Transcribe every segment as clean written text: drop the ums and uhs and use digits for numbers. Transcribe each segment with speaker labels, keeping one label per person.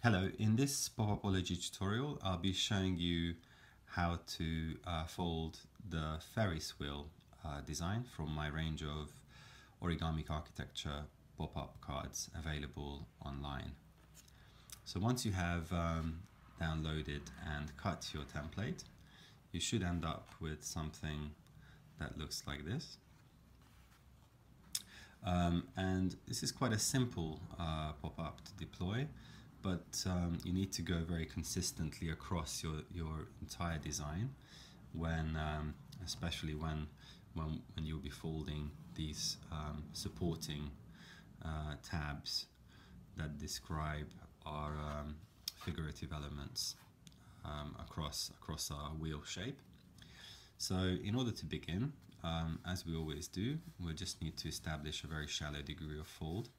Speaker 1: Hello, in this pop-upology tutorial I'll be showing you how to fold the Ferris wheel design from my range of Origamic architecture pop-up cards available online. So once you have downloaded and cut your template, you should end up with something that looks like this. And this is quite a simple pop-up to deploy, but you need to go very consistently across your entire design when, especially when you'll be folding these supporting tabs that describe our figurative elements across our wheel shape. So in order to begin, as we always do, we'll just need to establish a very shallow degree of fold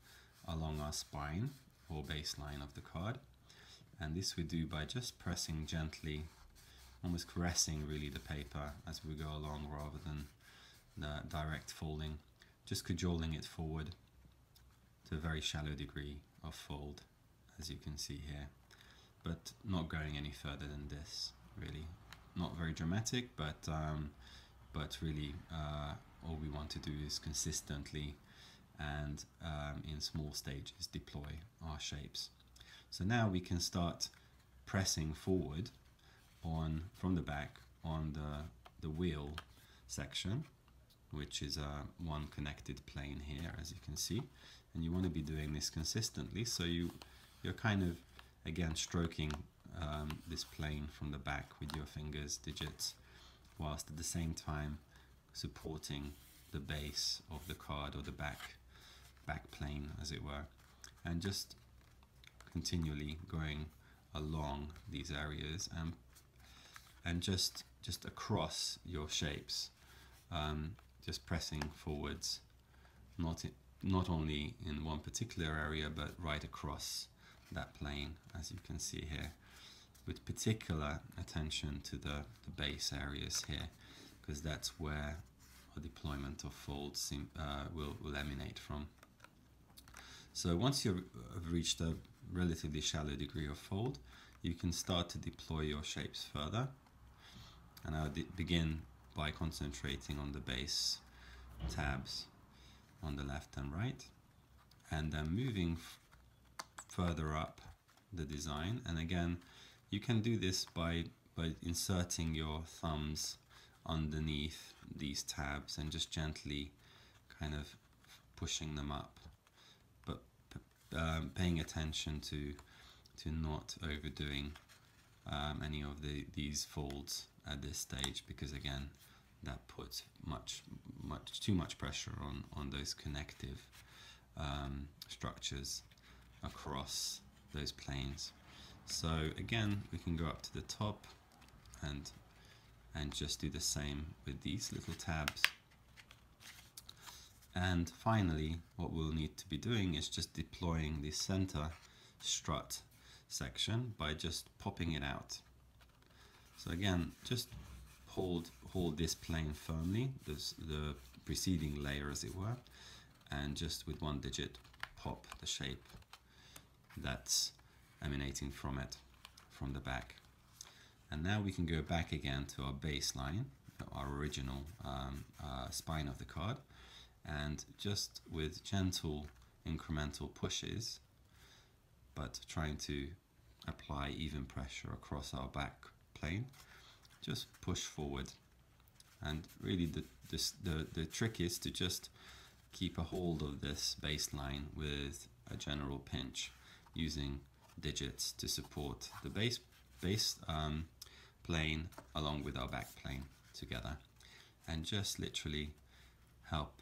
Speaker 1: along our spine or baseline of the card, and this we do by just pressing gently, almost caressing really the paper as we go along rather than the direct folding, just cajoling it forward to a very shallow degree of fold, as you can see here, but not going any further than this, really. Not very dramatic, but really all we want to do is consistently and in small stages deploy our shapes. So now we can start pressing forward from the back on the wheel section, which is one connected plane here, as you can see, and you want to be doing this consistently, so you're kind of again stroking this plane from the back with your fingers, digits, whilst at the same time supporting the base of the card or the back plane, as it were, and just continually going along these areas and just across your shapes, just pressing forwards, not only in one particular area but right across that plane, as you can see here, with particular attention to the base areas here, because that's where a deployment of folds will emanate from. So once you've reached a relatively shallow degree of fold, you can start to deploy your shapes further, and I'll begin by concentrating on the base tabs on the left and right, and then moving further up the design. And again, you can do this by inserting your thumbs underneath these tabs and just gently kind of pushing them up, but paying attention to not overdoing any of these folds at this stage, because again that puts too much pressure on those connective structures across those planes. So again, we can go up to the top and just do the same with these little tabs. And finally, what we'll need to be doing is just deploying the center strut section by just popping it out. So again, just hold this plane firmly, the preceding layer as it were, and just with one digit pop the shape that's emanating from it, from the back. And now we can go back again to our baseline, our original spine of the card, and just with gentle incremental pushes, but trying to apply even pressure across our back plane, just push forward. And really the trick is to just keep a hold of this baseline with a general pinch, using digits to support the base plane along with our back plane together, and just literally help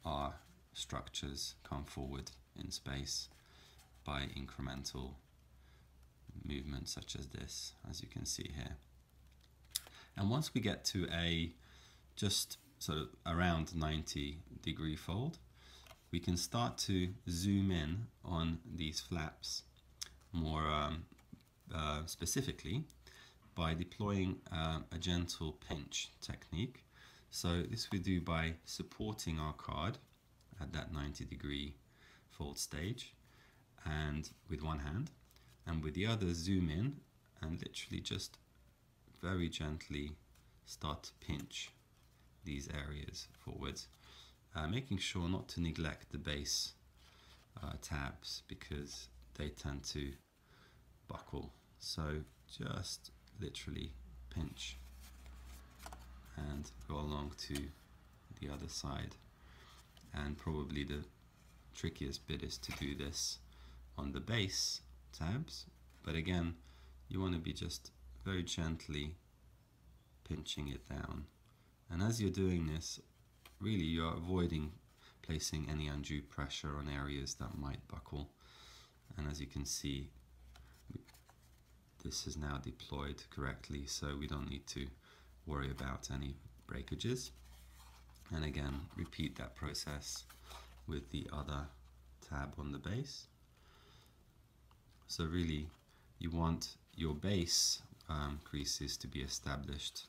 Speaker 1: our structures come forward in space by incremental movements such as this, as you can see here. And once we get to a just sort of around 90-degree fold, we can start to zoom in on these flaps more specifically by deploying a gentle pinch technique. So this we do by supporting our card at that 90-degree fold stage and with one hand, and with the other zoom in and literally just very gently start to pinch these areas forwards, making sure not to neglect the base tabs because they tend to buckle. So just literally pinch and go along to the other side, and probably the trickiest bit is to do this on the base tabs, but again you want to be just very gently pinching it down, and as you're doing this really you're avoiding placing any undue pressure on areas that might buckle. And as you can see, this is now deployed correctly, so we don't need to worry about any breakages. And again, repeat that process with the other tab on the base. So really you want your base creases to be established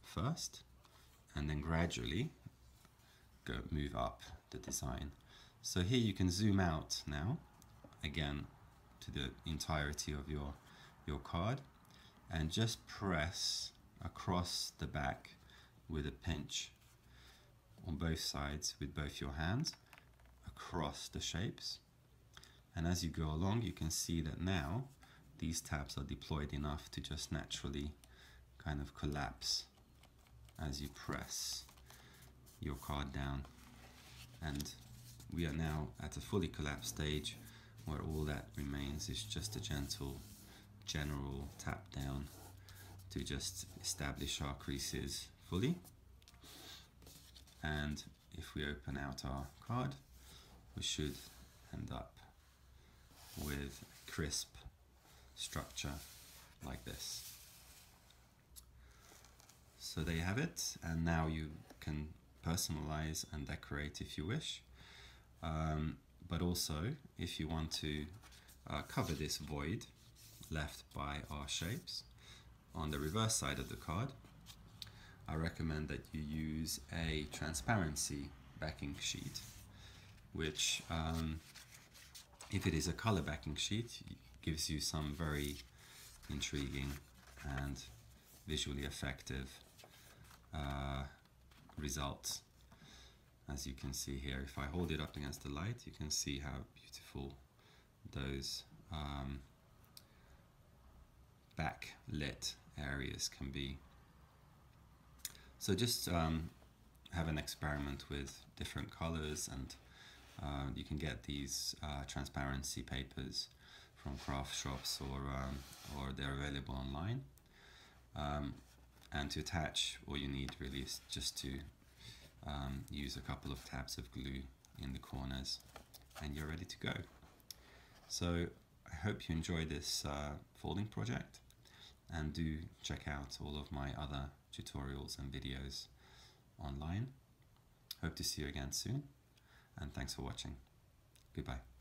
Speaker 1: first, and then gradually move up the design. So here you can zoom out now again to the entirety of your card, and just press across the back with a pinch on both sides with both your hands across the shapes. And as you go along you can see that now these tabs are deployed enough to just naturally kind of collapse as you press your card down, and we are now at a fully collapsed stage where all that remains is just a gentle general tap down to just establish our creases fully. And if we open out our card, we should end up with a crisp structure like this. So there you have it, and now you can personalize and decorate if you wish, but also if you want to cover this void left by our shapes on the reverse side of the card, I recommend that you use a transparency backing sheet, which if it is a color backing sheet gives you some very intriguing and visually effective results. As you can see here, if I hold it up against the light, you can see how beautiful those backlit areas can be. So just have an experiment with different colors, and you can get these transparency papers from craft shops, or they're available online. And to attach, all you need really is just to use a couple of tabs of glue in the corners, and you're ready to go. So I hope you enjoy this folding project, and do check out all of my other tutorials and videos online. Hope to see you again soon, and thanks for watching. Goodbye.